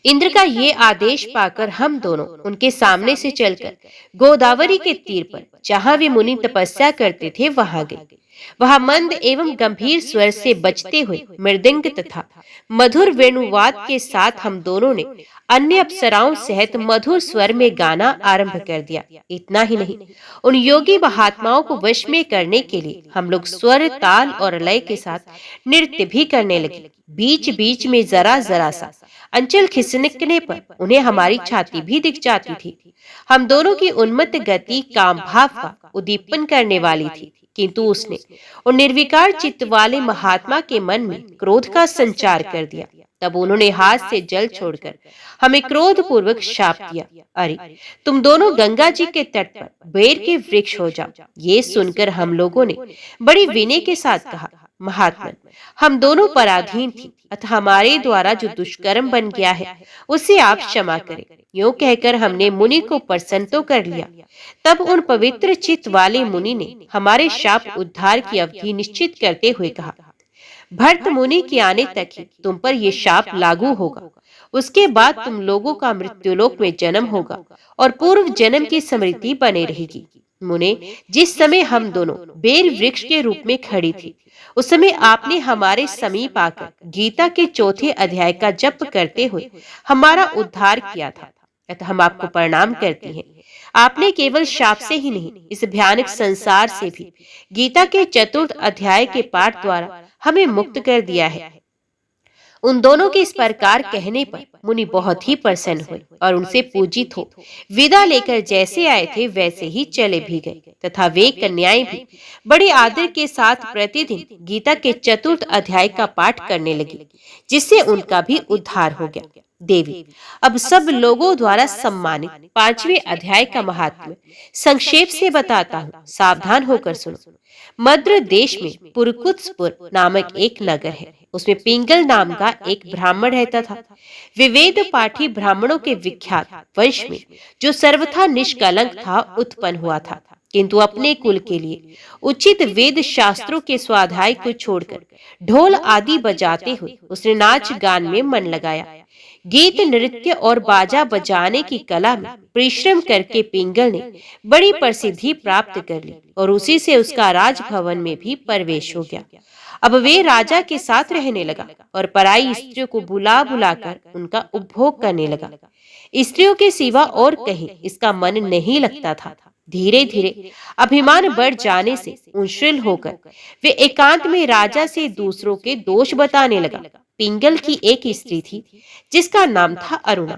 इंद्र का ये आदेश पाकर हम दोनों उनके सामने से चलकर गोदावरी के तीर पर जहां वे मुनि तपस्या करते थे वहां गए। वहां मंद एवं गंभीर स्वर से बजते हुए मृदंग तथा मधुर वेणुवाद के साथ हम दोनों ने अन्य अप्सराओं सहित मधुर स्वर में गाना आरंभ कर दिया। इतना ही नहीं, उन योगी महात्माओं को वश में करने के लिए हम लोग स्वर, ताल और लय के साथ नृत्य भी करने लगे। बीच बीच में जरा जरा सा अंचल खिसकने पर उन्हें हमारी छाती भी दिख जाती थी। हम दोनों की उन्मत्त गति काम भाव का उद्दीपन करने वाली थी, किंतु उसने उन निर्विकार चित्त वाले महात्मा के मन में क्रोध का संचार कर दिया। तब उन्होंने हाथ से जल छोड़कर हमें क्रोध पूर्वक शाप दिया, अरे तुम दोनों गंगा जी के तट पर बेर के वृक्ष हो जाओ। ये सुनकर हम लोगों ने बड़ी विनय के साथ कहा, महात्मन, हम दोनों पराधीन थी, अतः हमारे द्वारा जो दुष्कर्म बन गया है उसे आप क्षमा करें। यूं कहकर हमने मुनि को प्रसन्न तो कर लिया। तब उन पवित्र चित्त वाले मुनि ने हमारे शाप उद्धार की अवधि निश्चित करते हुए कहा, भरत मुनि के आने तक ही तुम पर यह शाप लागू होगा। उसके बाद तुम लोगों का मृत्युलोक में जन्म होगा और पूर्व जन्म की स्मृति बने रहेगी। मुने, जिस समय हम दोनों बेर वृक्ष के रूप में खड़ी थी, उस समय आपने हमारे समीप आकर गीता के चौथे अध्याय का जप करते हुए हमारा उद्धार किया था, अतः हम आपको प्रणाम करते हैं। आपने केवल शाप से ही नहीं, इस भयानक संसार से भी गीता के चतुर्थ अध्याय के पाठ द्वारा हमें मुक्त कर दिया है। उन दोनों के इस प्रकार कहने पर मुनि बहुत ही प्रसन्न हुए और उनसे पूजित हो विदा लेकर जैसे आए थे वैसे ही चले भी गए, तथा वे कन्याएं भी बड़े आदर के साथ प्रतिदिन गीता के चतुर्थ अध्याय का पाठ करने लगी, जिससे उनका भी उद्धार हो गया। देवी, अब सब लोगों द्वारा सम्मानित पांचवें अध्याय का महात्म्य संक्षेप से बताता हूँ, सावधान होकर सुनो। मद्र देश में पुरकुत्सपुर नामक एक नगर है। उसमें पिंगल नाम का एक ब्राह्मण रहता था। वे वेद पाठी ब्राह्मणों के विख्यात वंश में, जो सर्वथा निष्कलंक था, उत्पन्न हुआ था, किंतु अपने कुल के लिए उचित वेद शास्त्रों के स्वाध्याय को छोड़कर ढोल आदि बजाते हुए उसने नाच गान में मन लगाया। गीत, नृत्य और बाजा बजाने की कला में परिश्रम करके पिंगल ने बड़ी प्रसिद्धि प्राप्त कर ली और उसी से उसका राजभवन में भी प्रवेश हो गया। अब वे राजा के साथ रहने लगा और पराई स्त्रियों को बुला बुलाकर उनका उपभोग करने लगा। स्त्रियों के सिवा और कहीं इसका मन नहीं लगता था। धीरे धीरे अभिमान बढ़ जाने से उच्छृंखल होकर वे एकांत में राजा से दूसरों के दोष बताने लगा। पिंगल की एक स्त्री थी जिसका नाम था अरुणा।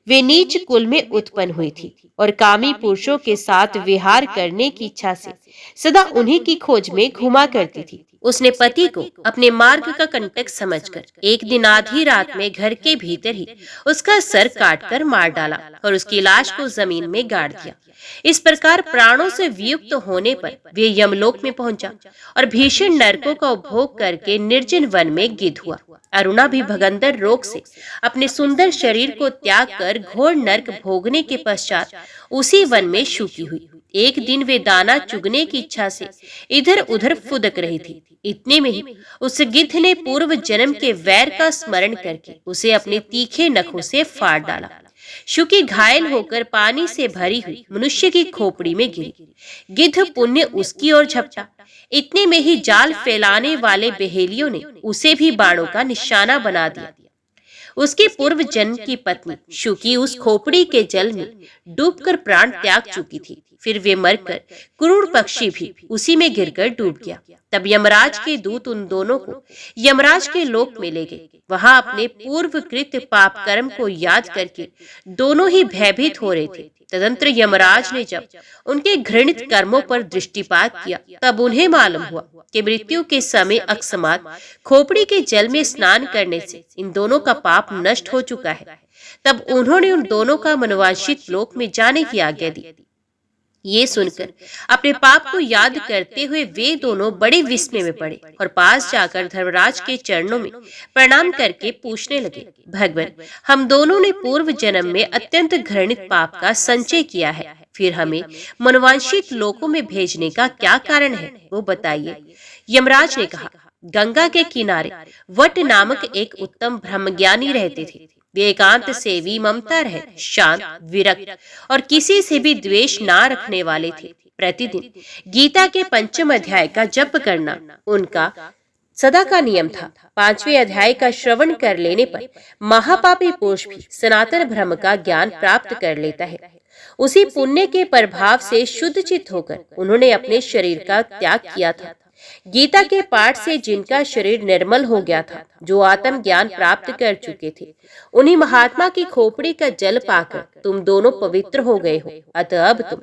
वे नीच कुल में उत्पन्न हुई थी और कामी पुरुषों के साथ विहार करने की इच्छा से सदा उन्हीं की खोज में घुमा करती थी। उसने पति को अपने मार्ग का कंटक समझकर एक दिन आधी रात में घर के भीतर ही उसका सर काटकर मार डाला और उसकी लाश को जमीन में गाड़ दिया। इस प्रकार प्राणों से वियुक्त होने पर वे यमलोक में पहुंचा और भीषण नरकों का उपभोग करके निर्जन वन में गिद्ध हुआ। अरुणा भी भगंदर रोग से अपने सुंदर शरीर को त्याग कर घोर नरक भोगने के पश्चात उसी वन में शुकी हुई। एक दिन वे दाना चुगने की इच्छा से इधर उधर फुदक रही थी। इतने में ही उस गिद्ध ने पूर्व जन्म के वैर का स्मरण करके उसे अपने तीखे नखों से फाड़ डाला। शुकी घायल होकर पानी से भरी हुई मनुष्य की खोपड़ी में गिरी। गिद्ध पुण्य उसकी ओर झपटा। इतने में ही जाल फैलाने वाले बहेलियों ने उसे भी बाणों का निशाना बना दिया। उसके पूर्व जन्म की पत्नी शुकी उस खोपड़ी के जल में डूबकर प्राण त्याग चुकी थी। फिर वे मरकर क्रूर पक्षी भी उसी में गिरकर डूब गया। तब यमराज के दूत उन दोनों को यमराज के लोक में ले गए। वहां अपने पूर्व कृत पाप कर्म को याद करके दोनों ही भयभीत हो रहे थे। तदंतर यमराज ने जब उनके घृणित कर्मों पर दृष्टिपात किया, तब उन्हें मालूम हुआ कि मृत्यु के समय अकस्मात खोपड़ी के जल में स्नान करने से इन दोनों का पाप नष्ट हो चुका है। तब उन्होंने उन दोनों का मनवांछित लोक में जाने की आज्ञा दी। ये सुनकर अपने पाप को याद करते हुए वे दोनों बड़े विस्मय में पड़े और पास जाकर धर्मराज के चरणों में प्रणाम करके पूछने लगे, भगवान, हम दोनों ने पूर्व जन्म में अत्यंत घृणित पाप का संचय किया है, फिर हमें मनोवांछित लोकों में भेजने का क्या कारण है, वो बताइए। यमराज ने कहा, गंगा के किनारे वट नामक एक उत्तम ब्रह्मज्ञानी रहते थे। वे एकांत सेवी, ममता रहित, शांत, विरक्त और किसी से भी द्वेष ना रखने वाले थे। प्रतिदिन गीता के 5वें अध्याय का जप करना उनका सदा का नियम था। 5वें अध्याय का श्रवण कर लेने पर महापापी पुरुष भी सनातन ब्रह्म का ज्ञान प्राप्त कर लेता है। उसी पुण्य के प्रभाव से शुद्ध चित्त होकर उन्होंने अपने शरीर का त्याग किया था। गीता के पाठ से जिनका शरीर निर्मल हो गया था, जो आत्म ज्ञान प्राप्त कर चुके थे, उन्हीं महात्मा की खोपड़ी का जल पाकर तुम दोनों पवित्र हो गए हो। अतः अब तुम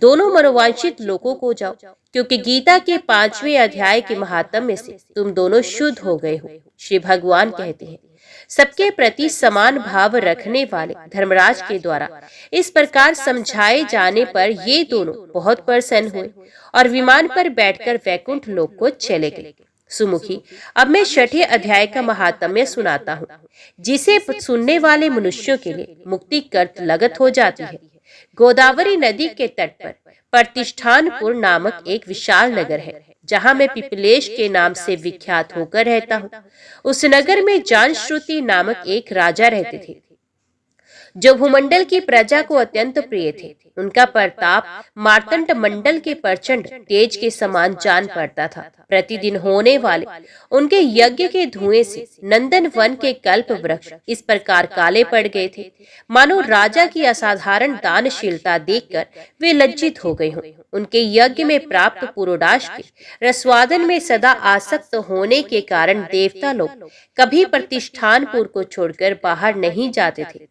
दोनों मनोवांछित लोगों को जाओ, क्योंकि गीता के 5वें अध्याय के महात्म्य से तुम दोनों शुद्ध हो गए हो। श्री भगवान कहते हैं, सबके प्रति समान भाव रखने वाले धर्मराज के द्वारा इस प्रकार समझाए जाने पर ये दोनों बहुत प्रसन्न हुए और विमान पर बैठकर वैकुंठ लोक को चले गए। सुमुखी, अब मैं 6ठे अध्याय का महात्म्य सुनाता हूँ, जिसे सुनने वाले मनुष्यों के लिए मुक्ति कर्त लगत हो जाती है। गोदावरी नदी के तट पर प्रतिष्ठानपुर नामक एक विशाल नगर है, जहाँ मैं पिपलेश के नाम से विख्यात होकर रहता हूँ। उस नगर में जानश्रुति नामक एक राजा रहते थे, जो भूमंडल की प्रजा को अत्यंत प्रिय थे। उनका प्रताप मार्तंड मंडल के प्रचंड तेज के समान जान पड़ता था। प्रतिदिन होने वाले उनके यज्ञ के धुएं से नंदन वन के कल्प वृक्ष इस प्रकार काले पड़ गए थे, मानो राजा की असाधारण दानशीलता देखकर वे लज्जित हो गए हों। उनके यज्ञ में प्राप्त पुरोडाश के रसवादन में सदा आसक्त होने के कारण देवता लोग कभी प्रतिष्ठानपुर को छोड़कर बाहर नहीं जाते थे।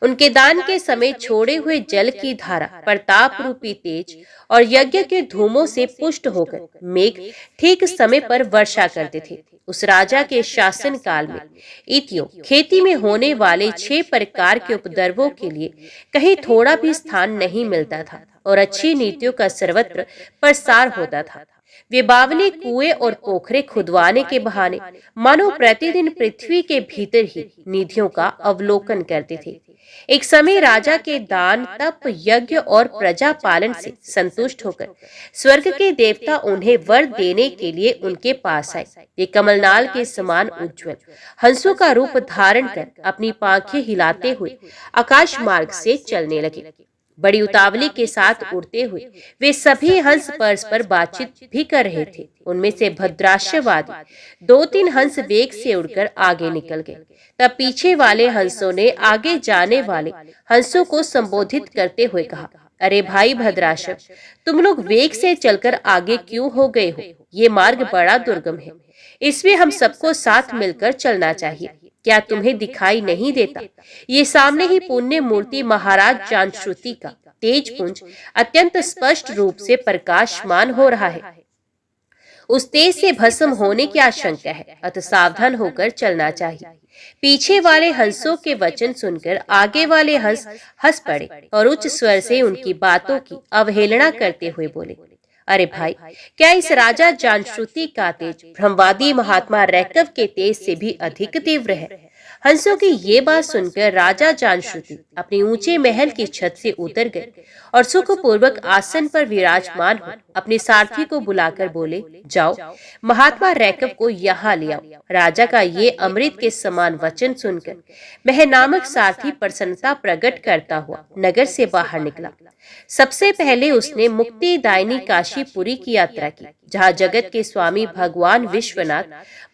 उनके दान के समय छोड़े हुए जल की धारा प्रताप रूपी तेज और यज्ञ के धूमों से पुष्ट होकर मेघ ठीक समय पर वर्षा करते थे। उस राजा के शासन काल में इतियों खेती में होने वाले 6 प्रकार के उपद्रवों के लिए कहीं थोड़ा भी स्थान नहीं मिलता था और अच्छी नीतियों का सर्वत्र प्रसार होता था। वे बावली कुएं और पोखरे खुदवाने के बहाने मानो प्रतिदिन पृथ्वी के भीतर ही निधियों का अवलोकन करते थे। एक समय राजा के दान, तप, यज्ञ और प्रजा पालन से संतुष्ट होकर स्वर्ग के देवता उन्हें वर देने के लिए उनके पास आए। वे कमलनाल के समान उज्ज्वल हंसों का रूप धारण कर अपनी पांखें हिलाते हुए आकाश मार्ग से चलने लगे। बड़ी उतावली के साथ उड़ते हुए वे सभी हंस परस्पर बातचीत भी कर रहे थे। उनमें से भद्राशवादी 2-3 हंस वेग से उड़कर आगे निकल गए। तब पीछे वाले हंसों ने आगे जाने वाले हंसों को संबोधित करते हुए कहा, अरे भाई भद्राशव, तुम लोग वेग से चलकर आगे क्यों हो गए हो? ये मार्ग बड़ा दुर्गम है, इसमें हम सबको साथ मिलकर चलना चाहिए। क्या तुम्हें दिखाई नहीं देता? ये सामने ही पुण्य मूर्ति महाराज जानश्रुति का तेज पुंज अत्यंत स्पष्ट रूप से प्रकाशमान हो रहा है। उस तेज से भस्म होने की आशंका है, अतः सावधान होकर चलना चाहिए। पीछे वाले हंसों के वचन सुनकर आगे वाले हंस हंस पड़े और उच्च स्वर से उनकी बातों की अवहेलना करते हुए बोले, अरे भाई, क्या इस राजा जानश्रुति का तेज ब्रह्मवादी महात्मा रैकव के तेज से भी अधिक तीव्र है? हंसों की ये बात सुनकर राजा जानश्रुति अपने ऊंचे महल की छत से उतर गए और सुखपूर्वक आसन पर विराजमान हो अपने सारथी को बुलाकर बोले, जाओ महात्मा रैकव को यहाँ ले आओ। राजा का ये अमृत के समान वचन सुनकर मह नामक सारथी प्रसन्नता प्रकट करता हुआ नगर से बाहर निकला। सबसे पहले उसने मुक्तिदायिनी काशीपुरी की यात्रा की, जहाँ जगत के स्वामी भगवान विश्वनाथ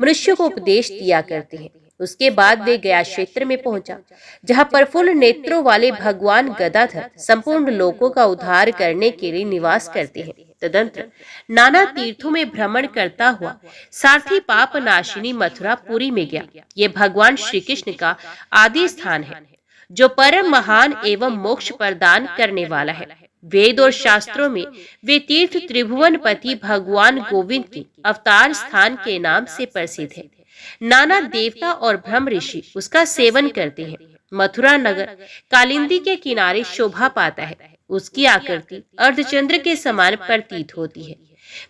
मनुष्य को उपदेश दिया करते हैं। उसके बाद वे गया क्षेत्र में पहुंचा, जहां प्रफुल्ल नेत्रों वाले भगवान गदाधर संपूर्ण लोकों का उद्धार करने के लिए निवास करते हैं। तदंतर नाना तीर्थों में भ्रमण करता हुआ सारथी पाप नाशिनी मथुरापुरी में गया। ये भगवान श्री कृष्ण का आदि स्थान है, जो परम महान एवं मोक्ष प्रदान करने वाला है। वेद और शास्त्रों में वे तीर्थ त्रिभुवनपति भगवान गोविंद के अवतार स्थान के नाम से प्रसिद्ध है। नाना देवता और ब्रह्म ऋषि उसका सेवन करते हैं। मथुरा नगर कालिंदी के किनारे शोभा पाता है। उसकी आकृति अर्धचंद्र के समान प्रतीत होती है।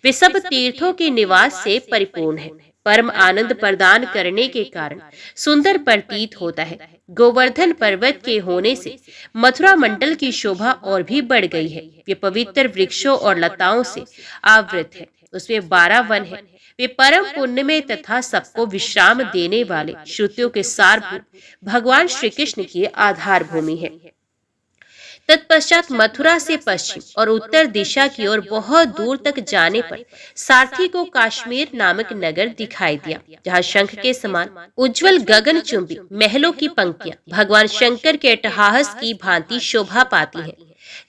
वे सब तीर्थों के निवास से परिपूर्ण है। परम आनंद प्रदान करने के कारण सुंदर प्रतीत होता है। गोवर्धन पर्वत के होने से मथुरा मंडल की शोभा और भी बढ़ गई है। वे पवित्र वृक्षों और लताओं से आवृत है। उसमें 12 वन है। वे परम पुण्यमय तथा सबको विश्राम देने वाले श्रुतियों के सारभूत भगवान श्री कृष्ण की आधार भूमि है। तत्पश्चात मथुरा से पश्चिम और उत्तर दिशा की ओर बहुत दूर तक जाने पर सारथी को काश्मीर नामक नगर दिखाई दिया, जहाँ शंख के समान उज्जवल गगनचुंबी महलों की पंक्तियां भगवान शंकर के अट्टहास की भांति शोभा पाती हैं,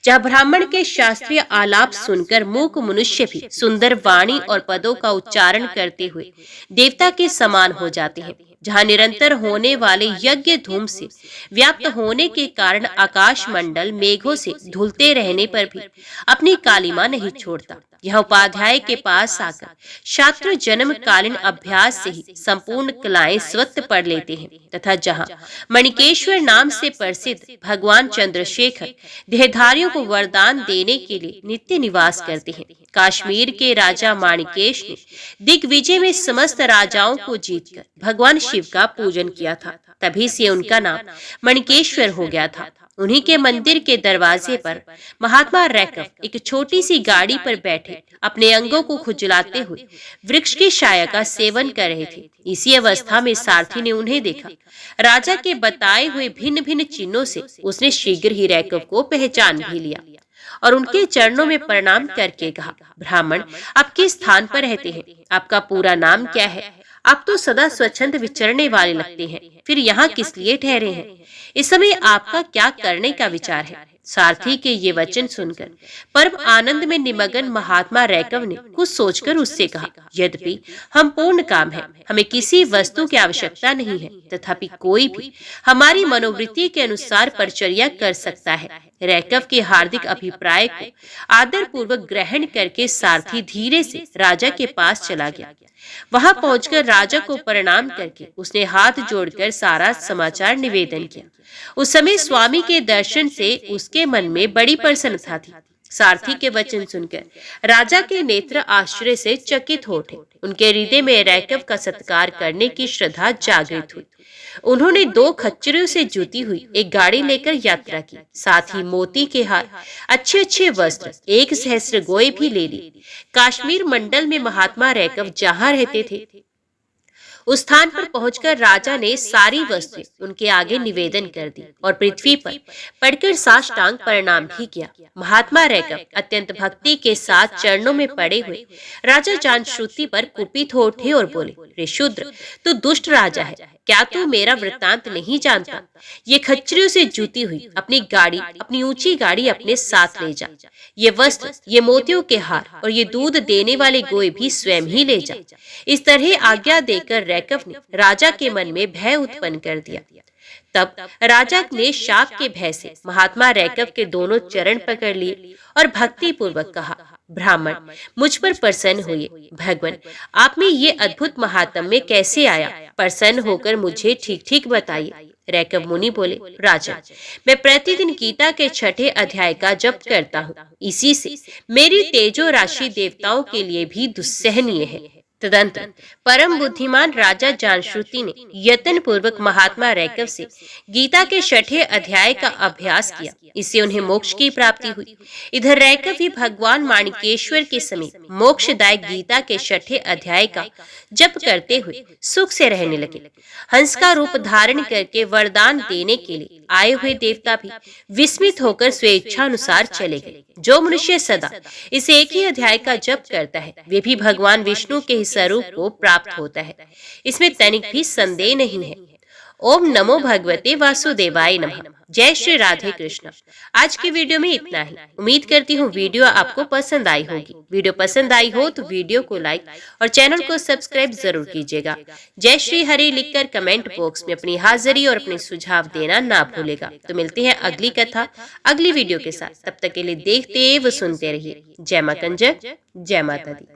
जहाँ ब्राह्मण के शास्त्रीय आलाप सुनकर मूक मनुष्य भी सुंदर वाणी और पदों का उच्चारण करते हुए देवता के समान हो जाते हैं, जहाँ निरंतर होने वाले यज्ञ धूम से व्याप्त होने के कारण आकाश मंडल मेघों से धुलते रहने पर भी अपनी कालिमा नहीं छोड़ता। यह उपाध्याय के पास आकर छात्र जन्म कालीन अभ्यास से ही संपूर्ण कलाएं स्वत पढ़ लेते हैं, तथा जहाँ मणिकेश्वर नाम से प्रसिद्ध भगवान चंद्रशेखर देहधारियों को वरदान देने के लिए नित्य निवास करते हैं। काश्मीर के राजा माणिकेश ने दिग्विजय में समस्त राजाओं को जीतकर भगवान शिव का पूजन किया था, तभी से उनका नाम मणिकेश्वर हो गया था। उन्हीं के मंदिर के दरवाजे पर महात्मा रैकव एक छोटी सी गाड़ी पर बैठे अपने अंगों को खुजलाते हुए वृक्ष की छाया का सेवन कर रहे थे। इसी अवस्था में सारथी ने उन्हें देखा। राजा के बताए हुए भिन्न भिन्न चिन्हों से उसने शीघ्र ही रैकव को पहचान भी लिया और उनके चरणों में प्रणाम करके कहा, ब्राह्मण, आप किस स्थान पर रहते हैं? आपका पूरा नाम क्या है? आप तो सदा स्वच्छंद विचरने वाले लगते हैं, फिर यहाँ किस लिए ठहरे हैं? इस समय आपका क्या करने का विचार है? सारथी के ये वचन सुनकर परम आनंद में निमग्न महात्मा रैकव ने कुछ सोचकर उससे कहा, यद्यपि हम पूर्ण काम है, हमें किसी वस्तु की आवश्यकता नहीं है, तथापि कोई भी हमारी मनोवृत्ति के अनुसार परिचर्या कर सकता है। रैकव के हार्दिक अभिप्राय को आदर पूर्वक ग्रहण करके सारथी धीरे से राजा के पास चला गया। वहां पहुंचकर राजा को प्रणाम करके उसने हाथ जोड़कर सारा समाचार निवेदन किया। उस समय स्वामी के दर्शन से उसके मन में बड़ी प्रसन्नता थी। सारथी के वचन सुनकर राजा के नेत्र आश्चर्य से चकित हो उठे। उनके हृदय में रैकव का सत्कार करने की श्रद्धा जागृत हुई। उन्होंने 2 खच्चरों से जुती हुई एक गाड़ी लेकर यात्रा की, साथ ही मोती के हार, अच्छे अच्छे वस्त्र, 1 सहस्त्र गोए भी ले ली। काश्मीर मंडल में महात्मा रैकव जहाँ रहते थे उस स्थान पर पहुंचकर राजा ने सारी वस्तुएं उनके आगे निवेदन कर दी और पृथ्वी पर पड़कर साष्टांग प्रणाम भी किया। महात्मा रैकव अत्यंत भक्ति के साथ चरणों में पड़े हुए राजा जानश्रुति पर कुपित हो उठे और बोले, रे शूद्र, तू दुष्ट राजा है, क्या तू मेरा वृत्तांत नहीं जानता? ये खच्चरों से जूती हुई अपनी ऊंची गाड़ी अपने साथ ले जा। ये वस्त्र, ये मोतियों के हार और ये दूध देने वाले गोए भी स्वयं ही ले जा। इस तरह आज्ञा देकर रैकव ने राजा के मन में भय उत्पन्न कर दिया। तब राजा ने शाप के भय से महात्मा रैकव के दोनों चरण पकड़ लिए और भक्ति पूर्वक कहा, ब्राह्मण, मुझ पर प्रसन्न होइए। भगवान, आप में ये अद्भुत महात्म्य कैसे आया? प्रसन्न होकर मुझे ठीक ठीक बताइए। रैकव मुनि बोले, राजा, मैं प्रतिदिन गीता के 6ठे अध्याय का जप करता हूँ। इसी से मेरी तेजो राशि देवताओं के लिए भी दुस्सहनीय है। तदंतर परम बुद्धिमान राजा जानश्रुति ने यत्न पूर्वक महात्मा रैकव से गीता के 6ठे अध्याय का अभ्यास किया। इससे उन्हें मोक्ष की प्राप्ति हुई। इधर रैकव भी भगवान माणिकेश्वर के समीप मोक्षदायक गीता के 6ठे अध्याय का जप करते हुए सुख से रहने लगे। हंस का रूप धारण करके वरदान देने के लिए आए हुए देवता भी विस्मित होकर स्वेच्छा अनुसार चले गए। जो मनुष्य सदा इस एक ही अध्याय का जप करता है, वे भी भगवान विष्णु के स्वरूप को प्राप्त होता है, इसमें तनिक भी संदेह नहीं है। ओम नमो भगवते वासुदेवाय नमः। जय श्री राधे कृष्ण। आज की वीडियो में इतना ही। उम्मीद करती हूँ वीडियो आपको पसंद आई होगी। वीडियो पसंद आई हो तो वीडियो को लाइक और चैनल को सब्सक्राइब जरूर कीजिएगा। जय श्री हरि लिखकर कमेंट बॉक्स में अपनी हाजिरी और अपने सुझाव देना ना भूलेगा। तो मिलते हैं अगली कथा अगली वीडियो के साथ। तब तक के लिए देखते व सुनते रहिए। जय मां कंजक, जय माता दी।